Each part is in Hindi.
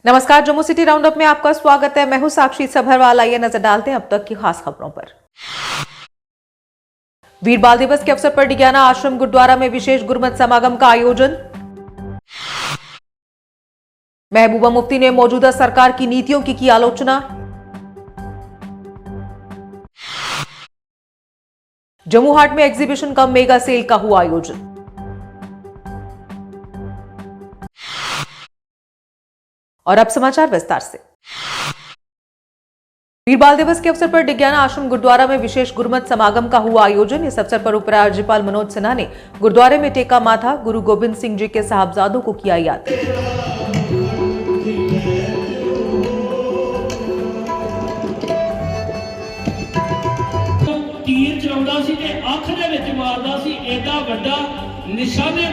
नमस्कार, जम्मू सिटी राउंड अप में आपका स्वागत है। मैं हूं साक्षी सभरवाल। आइए नजर डालते हैं अब तक की खास खबरों पर। वीर बाल दिवस के अवसर पर डिगियाना आश्रम गुरुद्वारा में विशेष गुरमत समागम का आयोजन। महबूबा मुफ्ती ने मौजूदा सरकार की नीतियों की आलोचना। जम्मू हाट में एग्जीबिशन कम मेगा सेल का हुआ आयोजन। और अब समाचार विस्तार से। वीर बाल दिवस के अवसर पर डिगियाना आश्रम गुरुद्वारा में विशेष गुरमत समागम का हुआ आयोजन। इस अवसर पर उपराज्यपाल मनोज सिन्हा ने गुरुद्वारे में टेका माथा। गुरु गोबिंद सिंह जी के साहबजादों को किया याद। तीर चलाਉਂਦਾ ਸੀ ਤੇ ਅੱਖ ਦੇ ਵਿੱਚ ਮਾਰਦਾ ਸੀ। ਐਡਾ ਵੱਡਾ ਨਿਸ਼ਾਨੇ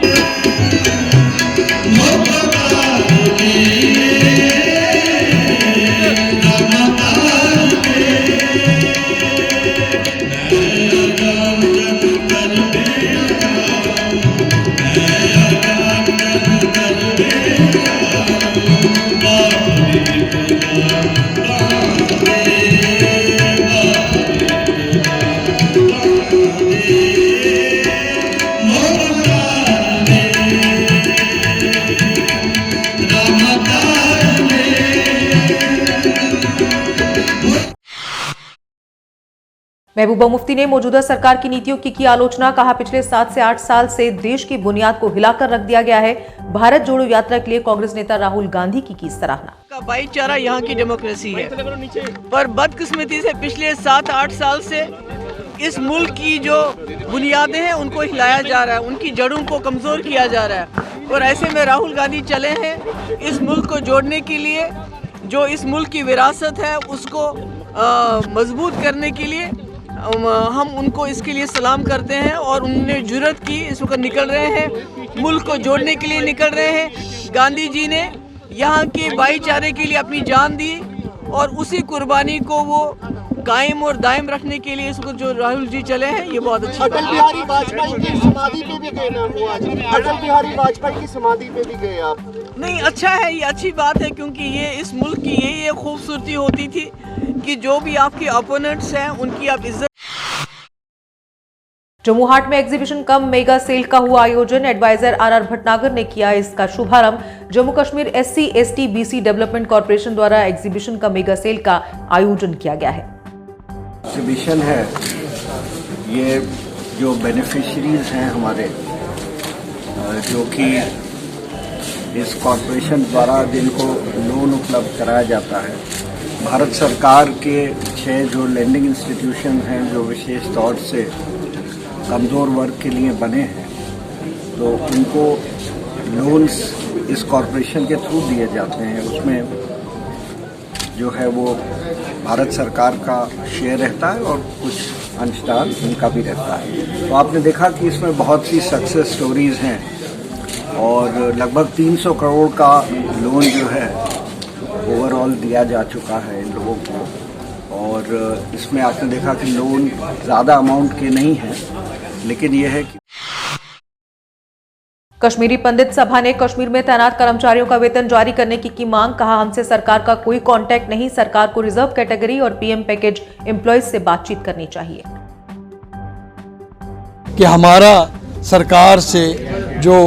महबूबा मुफ्ती ने मौजूदा सरकार की नीतियों की आलोचना। कहा, पिछले 7 से 8 साल से देश की बुनियाद को हिलाकर रख दिया गया है। भारत जोड़ो यात्रा के लिए कांग्रेस नेता राहुल गांधी की सराहना। का भाईचारा यहाँ की डेमोक्रेसी है, पर बदकिस्मती से पिछले 7-8 साल से इस मुल्क की जो बुनियादें हैं उनको हिलाया जा रहा है, उनकी जड़ों को कमजोर किया जा रहा है। और ऐसे में राहुल गांधी चले हैं इस मुल्क को जोड़ने के लिए, जो इस मुल्क की विरासत है उसको मजबूत करने के लिए। हम उनको इसके लिए सलाम करते हैं और उन्होंने जुर्रत की, इस वक्त निकल रहे हैं, मुल्क को जोड़ने के लिए निकल रहे हैं। गांधी जी ने यहाँ के भाईचारे के लिए अपनी जान दी और उसी कुर्बानी को वो कायम और दायम रखने के लिए इसको जो राहुल जी चले हैं, ये बहुत अच्छी अटल बिहारी वाजपेयी की समाधि पे भी गए ना वो आज? अटल बिहारी वाजपेयी की समाधि पे भी गए आप? नहीं, अच्छा है, ये अच्छी बात है, क्योंकि ये इस मुल्क की यही एक खूबसूरती होती थी कि जो भी आपके अपोनेंट्स हैं उनकी आप इज्जत। जम्मू हाट में एग्जीबिशन कम मेगा सेल का हुआ आयोजन। एडवाइजर आर भटनागर ने किया इसका शुभारंभ। Jammu Kashmir SC ST BC development corporation द्वारा एग्जीबिशन का मेगा सेल का आयोजन किया गया है। एग्जीबिशन है, ये जो बेनिफिशरीज हैं हमारे, जो कि इस कॉर्पोरेशन द्वारा जिनको लोन उपलब्ध कराया जाता है, भारत सरकार के 6 जो लैंडिंग इंस्टीट्यूशन हैं जो विशेष तौर से कमज़ोर वर्ग के लिए बने हैं, तो उनको लोन्स इस कॉर्पोरेशन के थ्रू दिए जाते हैं। उसमें जो है वो भारत सरकार का शेयर रहता है और कुछ अंशदान उनका भी रहता है। तो आपने देखा कि इसमें बहुत सी सक्सेस स्टोरीज़ हैं और लगभग 300 करोड़ का लोन जो है ओवरऑल दिया जा चुका है इन लोगों को। और इसमें आपने देखा कि लोन ज़्यादा अमाउंट के नहीं हैं, लेकिन यह है कि कश्मीरी पंडित सभा ने कश्मीर में तैनात कर्मचारियों का वेतन जारी करने की मांग। कहा, हमसे सरकार का कोई कांटेक्ट नहीं, सरकार को रिजर्व कैटेगरी और PM पैकेज एम्प्लॉयज से बातचीत करनी चाहिए। कि हमारा सरकार से जो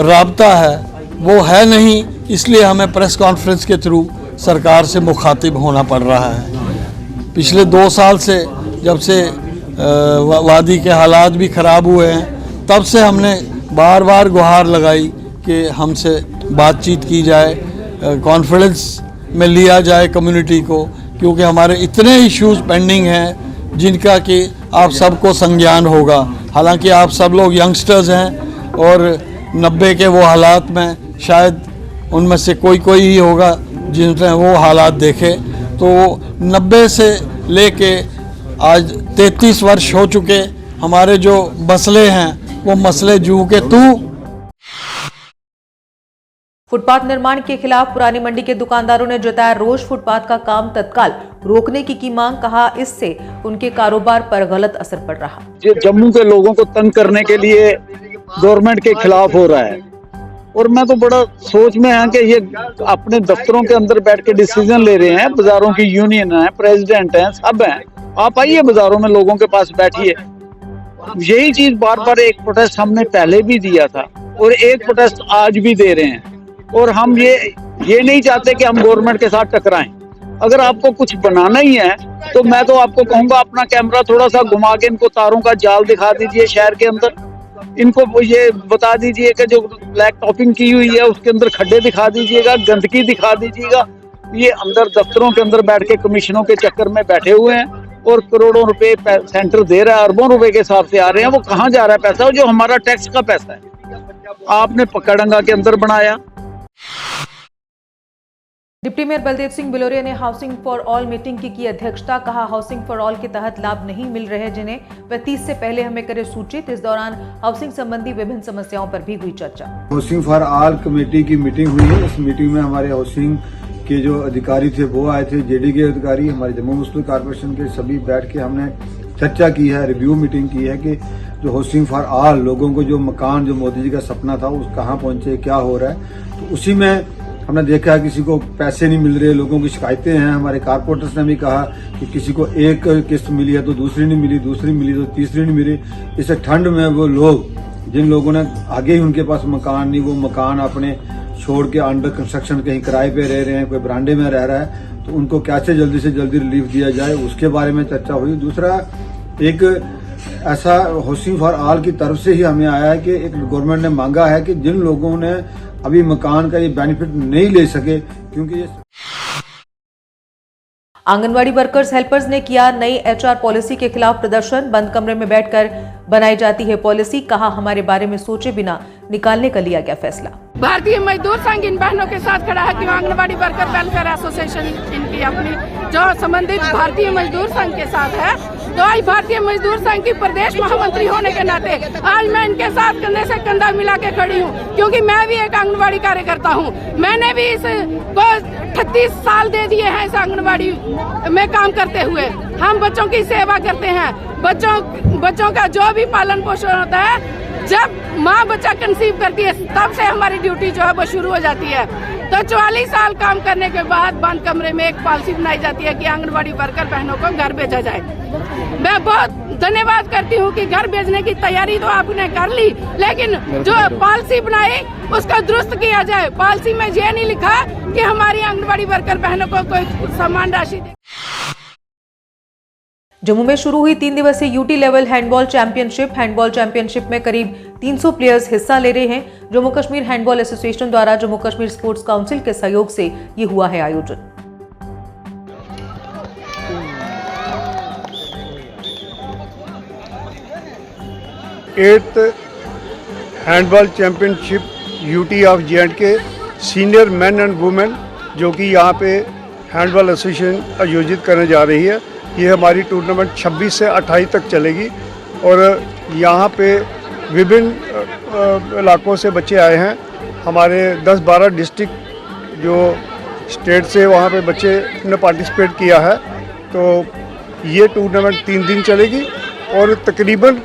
राब्ता है वो है नहीं, इसलिए हमें प्रेस कॉन्फ्रेंस के थ्रू सरकार से मुखातिब होना पड़ रहा है। पिछले 2 साल से जब से वादी के हालात भी ख़राब हुए हैं, तब से हमने बार बार गुहार लगाई कि हमसे बातचीत की जाए, कॉन्फ्रेंस में लिया जाए कम्युनिटी को, क्योंकि हमारे इतने इश्यूज पेंडिंग हैं जिनका कि आप सबको संज्ञान होगा। हालांकि आप सब लोग यंगस्टर्स हैं और 90 के वो हालात में शायद उनमें से कोई ही होगा जिनने वो हालात देखे। तो 90 से लेके आज 33 वर्ष हो चुके, हमारे जो मसले हैं वो मसले जू के तू। फुटपाथ निर्माण के खिलाफ पुरानी मंडी के दुकानदारों ने जताया रोष। फुटपाथ का काम तत्काल रोकने की मांग। कहा, इससे उनके कारोबार पर गलत असर पड़ रहा। ये जम्मू के लोगों को तंग करने के लिए गवर्नमेंट के खिलाफ हो रहा है और मैं तो बड़ा सोच में है कि ये अपने दफ्तरों के अंदर बैठ के डिसीजन ले रहे हैं। बाजारों की यूनियन है, प्रेसिडेंट है, सब है। आप आइए बाजारों में, लोगों के पास बैठिए। यही चीज बार बार एक प्रोटेस्ट हमने पहले भी दिया था और एक प्रोटेस्ट आज भी दे रहे हैं। और हम ये नहीं चाहते कि हम गवर्नमेंट के साथ टकराएं। अगर आपको कुछ बनाना ही है तो मैं तो आपको कहूंगा अपना कैमरा थोड़ा सा घुमा के इनको तारों का जाल दिखा दीजिए शहर के अंदर। इनको ये बता दीजिए कि जो ब्लैक टॉपिंग की हुई है उसके अंदर खड्डे दिखा दीजिएगा, गंदगी दिखा दीजिएगा। ये अंदर दफ्तरों के अंदर बैठ के कमीशनों के चक्कर में बैठे हुए हैं और करोड़ों रुपए सेंटर दे रहा है, अरबों रुपए के हिसाब से आ रहे हैं। वो कहाँ जा रहा है पैसा? जो हमारा टैक्स का पैसा है आपने पकड़ंगा के अंदर बनाया। डिप्टी मेयर बलदेव सिंह बिलोरिया ने हाउसिंग फॉर ऑल मीटिंग की अध्यक्षता। कहा, हाउसिंग फॉर ऑल के तहत लाभ नहीं मिल रहे जिन्हें वह 30 से पहले हमें करे सूचित। इस दौरान हाउसिंग संबंधी विभिन्न समस्याओं पर भी हुई चर्चा। हाउसिंग फॉर ऑल कमेटी की मीटिंग हुई है। इस मीटिंग में हमारे हाउसिंग के जो अधिकारी थे वो आए थे, जेडी के अधिकारी, हमारे जम्मू मुस्लिम कॉर्पोरेशन के सभी बैठ के हमने चर्चा की है, रिव्यू मीटिंग की है कि जो हाउसिंग फॉर ऑल लोगों को जो मकान जो मोदी जी का सपना था उस कहाँ पहुंचे, क्या हो रहा है। तो उसी में हमने देखा है किसी को पैसे नहीं मिल रहे, लोगों की शिकायतें हैं। हमारे कारपोरेटर्स ने भी कहा कि किसी को एक किस्त मिली है तो दूसरी नहीं मिली, दूसरी मिली तो तीसरी नहीं मिली। इस ठंड में वो लोग जिन लोगों ने आगे ही उनके पास मकान नहीं, वो मकान अपने छोड़ के अंडर कंस्ट्रक्शन कहीं किराए पे रह रहे हैं, कोई बरांडे में रह रहा है, तो उनको कैसे जल्दी से जल्दी रिलीफ दिया जाए उसके बारे में चर्चा हुई। दूसरा एक ऐसा हाउसिंग फॉर ऑल की तरफ से ही हमें आया है कि एक गवर्नमेंट ने मांगा है कि जिन लोगों ने अभी मकान का ये बेनिफिट नहीं ले सके, क्योंकि ये आंगनवाड़ी वर्कर्स हेल्पर्स ने किया नई एचआर पॉलिसी के खिलाफ प्रदर्शन। बंद कमरे में बैठकर बनाई जाती है पॉलिसी। कहा, हमारे बारे में सोचे बिना निकालने का लिया गया फैसला। भारतीय मजदूर संघ इन बहनों के साथ खड़ा है कि आंगनवाड़ी वर्कर वेलफेयर एसोसिएशन इनकी अपनी जो संबंधित भारतीय मजदूर संघ के साथ है। तो आज भारतीय मजदूर संघ की प्रदेश महामंत्री होने के नाते आज मैं इनके साथ कंधे से कंधा मिला के खड़ी हूँ, क्योंकि मैं भी एक आंगनवाड़ी कार्यकर्ता हूँ। मैंने भी इस 38 साल दे दिए हैं इस आंगनवाड़ी में काम करते हुए। हम बच्चों की सेवा करते हैं। बच्चों का जो भी पालन पोषण होता है, जब माँ बच्चा कंसीव करती है तब से हमारी ड्यूटी जो है वो शुरू हो जाती है। तो 44 साल काम करने के बाद बंद कमरे में एक पॉलिसी बनाई जाती है कि आंगनवाड़ी वर्कर बहनों को घर भेजा जाए। मैं बहुत धन्यवाद करती हूँ कि घर भेजने की तैयारी तो आपने कर ली, लेकिन जो पॉलिसी बनाई उसका दुरुस्त किया जाए। पॉलिसी में ये नहीं लिखा कि हमारी आंगनवाड़ी वर्कर बहनों को कोई सम्मान राशि दे। जम्मू में शुरू हुई 3 दिवसीय UT level handball championship. Handball championship में करीब 300 प्लेयर्स हिस्सा ले रहे हैं। जम्मू कश्मीर हैंडबॉल एसोसिएशन द्वारा जम्मू कश्मीर स्पोर्ट्स काउंसिल के सहयोग से ये हुआ है आयोजन। Eighth handball championship UT of J&K senior main and women जो कि यहाँ पे हैंडबॉल एसोसिएशन आयोजित करने जा रही है। ये हमारी टूर्नामेंट 26 से 28 तक चलेगी और यहाँ पे विभिन्न इलाकों से बच्चे आए हैं। हमारे 10-12 डिस्ट्रिक्ट जो स्टेट से वहाँ पे बच्चे ने पार्टिसिपेट किया है। तो ये टूर्नामेंट 3 दिन चलेगी और तकरीबन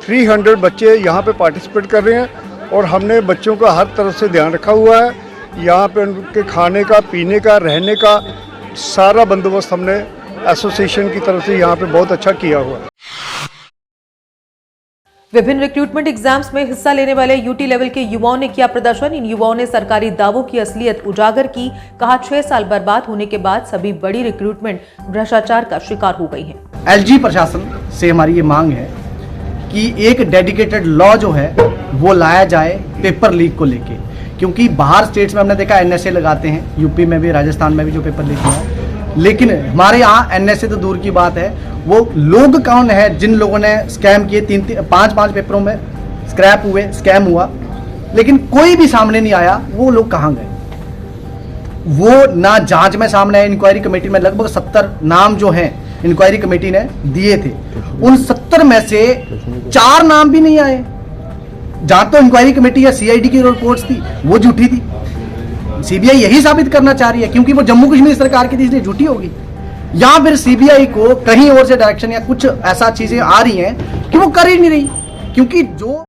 300 बच्चे यहाँ पे पार्टिसिपेट कर रहे हैं और हमने बच्चों का हर तरफ से ध्यान रखा हुआ है। यहाँ पे उनके खाने का, पीने का, रहने का सारा बंदोबस्त हमने एसोसिएशन की तरफ से यहाँ पे बहुत अच्छा किया हुआ है। विभिन्न रिक्रूटमेंट एग्जाम्स में हिस्सा लेने वाले यूटी लेवल के युवाओं ने किया प्रदर्शन। इन युवाओं ने सरकारी दावों की असलियत उजागर की। कहा, 6 साल बर्बाद होने के बाद सभी बड़ी रिक्रूटमेंट भ्रष्टाचार का शिकार हो गई है। एलजी प्रशासन से हमारी ये मांग है कि एक डेडिकेटेड लॉ जो है वो लाया जाए पेपर लीक को लेके, क्योंकि बाहर स्टेट्स में हमने देखा NSA लगाते हैं, यूपी में भी, राजस्थान में भी जो पेपर लीक हुआ, लेकिन हमारे यहाँ NSA तो दूर की बात है, वो लोग कौन है जिन लोगों ने स्कैम किए। 5-5 पेपरों में स्क्रैप हुए, स्कैम हुआ, लेकिन कोई भी सामने नहीं आया। वो लोग कहाँ गए? वो ना जांच में सामने आए। इंक्वायरी कमेटी में लगभग 70 नाम जो हैं इंक्वायरी कमेटी ने दिए थे, उन 70 में से 4 नाम भी नहीं आए। जहां तो इंक्वायरी कमेटी या CID की रिपोर्ट्स थी वो झूठी थी। CBI यही साबित करना चाह रही है, क्योंकि वो जम्मू कश्मीर सरकार की थी इसलिए झूठी होगी, या फिर CBI को कहीं और से डायरेक्शन या कुछ ऐसा चीजें आ रही हैं कि वो कर ही नहीं रही। क्योंकि जो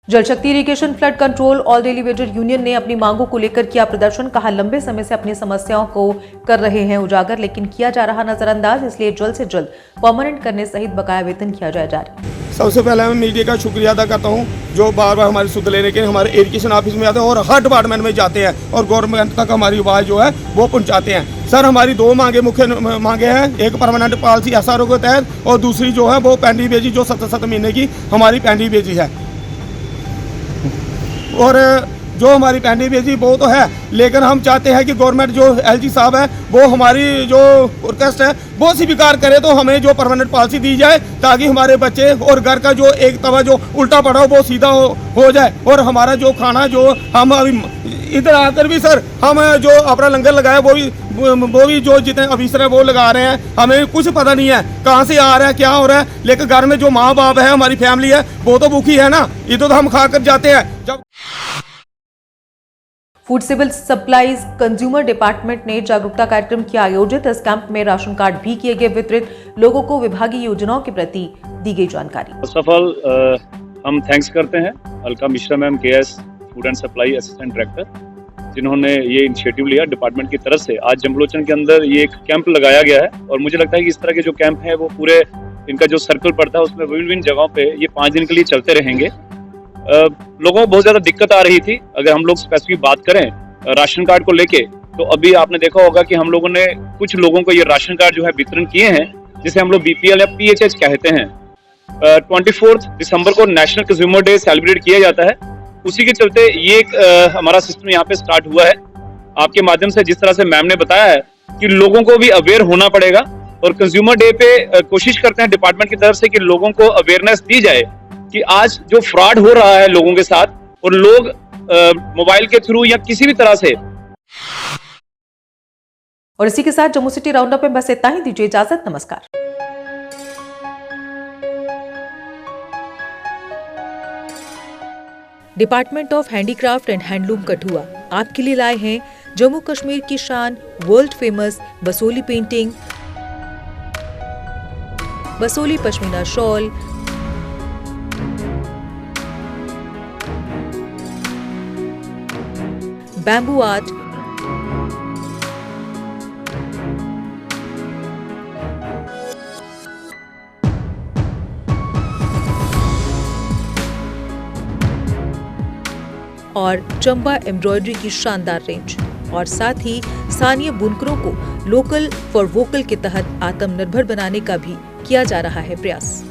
जल शक्ति irrigation flood control all elevated union ने अपनी मांगों को लेकर किया प्रदर्शन। कहा, लंबे समय से अपनी समस्याओं को कर रहे हैं उजागर, लेकिन किया जा रहा नजरअंदाज, इसलिए जल्द से जल्द परमानेंट करने सहित बकाया वेतन किया जाए जारी। सबसे पहले मैं मीडिया का शुक्रिया अदा करता हूं जो बार बार हमारी सुध लेने के हमारे इरिगेशन ऑफिस में आते हैं और हर डिपार्टमेंट में जाते हैं और गवर्नमेंट तक हमारी आवाज़ जो है वो पहुंचाते हैं। सर, हमारी दो मुख्य मांगे हैं, एक परमानेंट पॉलिसी SRO के तहत और दूसरी जो है वो पेंडी बेजी जो 7 महीने की हमारी पेंडी बेजी है। और जो हमारी पेंडी बेजी वो तो है, लेकिन हम चाहते हैं कि गवर्नमेंट जो LG साहब है वो हमारी जो रिक्वेस्ट है वो स्वीकार करे, तो हमें जो परमानेंट पॉलिसी दी जाए ताकि हमारे बच्चे और घर का जो एक तवा जो उल्टा पड़ा हो वो सीधा हो जाए। और हमारा जो खाना जो हम अभी इधर आकर भी सर हम जो अपना लंगर लगाया वो भी जो जितने ऑफिसर है वो लगा रहे हैं, हमें कुछ पता नहीं है कहाँ से आ रहा है क्या हो रहा है। लेकिन घर में जो माँ बाप है, हमारी फैमिली है, वो तो भूखी है ना, ये तो हम खा कर जाते हैं। जब food civil supplies consumer department ने जागरूकता कार्यक्रम किया आयोजित। इस कैंप में राशन कार्ड भी किए गए वितरित, लोगों को विभागीय योजनाओं के प्रति दी गई जानकारी। फर्स्ट ऑफ ऑल हम थैंक्स करते हैं Alka Mishra ma'am KS food and supply assistant director, जिन्होंने ये इनिशिएटिव लिया डिपार्टमेंट की तरफ से। आज जम्बलोचन के अंदर ये एक कैंप लगाया गया है और मुझे लगता है कि इस तरह के जो कैंप है वो पूरे इनका जो सर्कल पड़ता है उसमें विभिन्न जगहों पे ये 5 दिन के लिए चलते रहेंगे। लोगों को बहुत ज्यादा दिक्कत आ रही थी। अगर हम लोग स्पेसिफिक बात करें राशन कार्ड को लेके, तो अभी आपने देखा होगा कि हम लोगों ने कुछ लोगों को ये राशन कार्ड जो है वितरण किए हैं, जिसे हम लोग BPL या PHH कहते हैं। 24 दिसंबर को नेशनल कंज्यूमर डे सेलिब्रेट किया जाता है, उसी के चलते ये एक हमारा सिस्टम यहाँ पे स्टार्ट हुआ है। आपके माध्यम से जिस तरह से मैम ने बताया है कि लोगों को भी अवेयर होना पड़ेगा और कंज्यूमर डे पे कोशिश करते हैं डिपार्टमेंट की तरफ से कि लोगों को अवेयरनेस दी जाए कि आज जो फ्रॉड हो रहा है लोगों के साथ और लोग मोबाइल के थ्रू या किसी भी तरह से। और इसी के साथ जम्मू सिटी राउंड अप में बस इतना ही। दीजिए इजाजत, नमस्कार। Department of handicraft and handloom Kathua आपके लिए लाए हैं जम्मू कश्मीर की शान, world famous Basoli painting, Basoli pashmina shawl, bamboo art, और चंबा एम्ब्रॉयडरी की शानदार रेंज, और साथ ही स्थानीय बुनकरों को लोकल फॉर वोकल के तहत आत्मनिर्भर बनाने का भी किया जा रहा है प्रयास।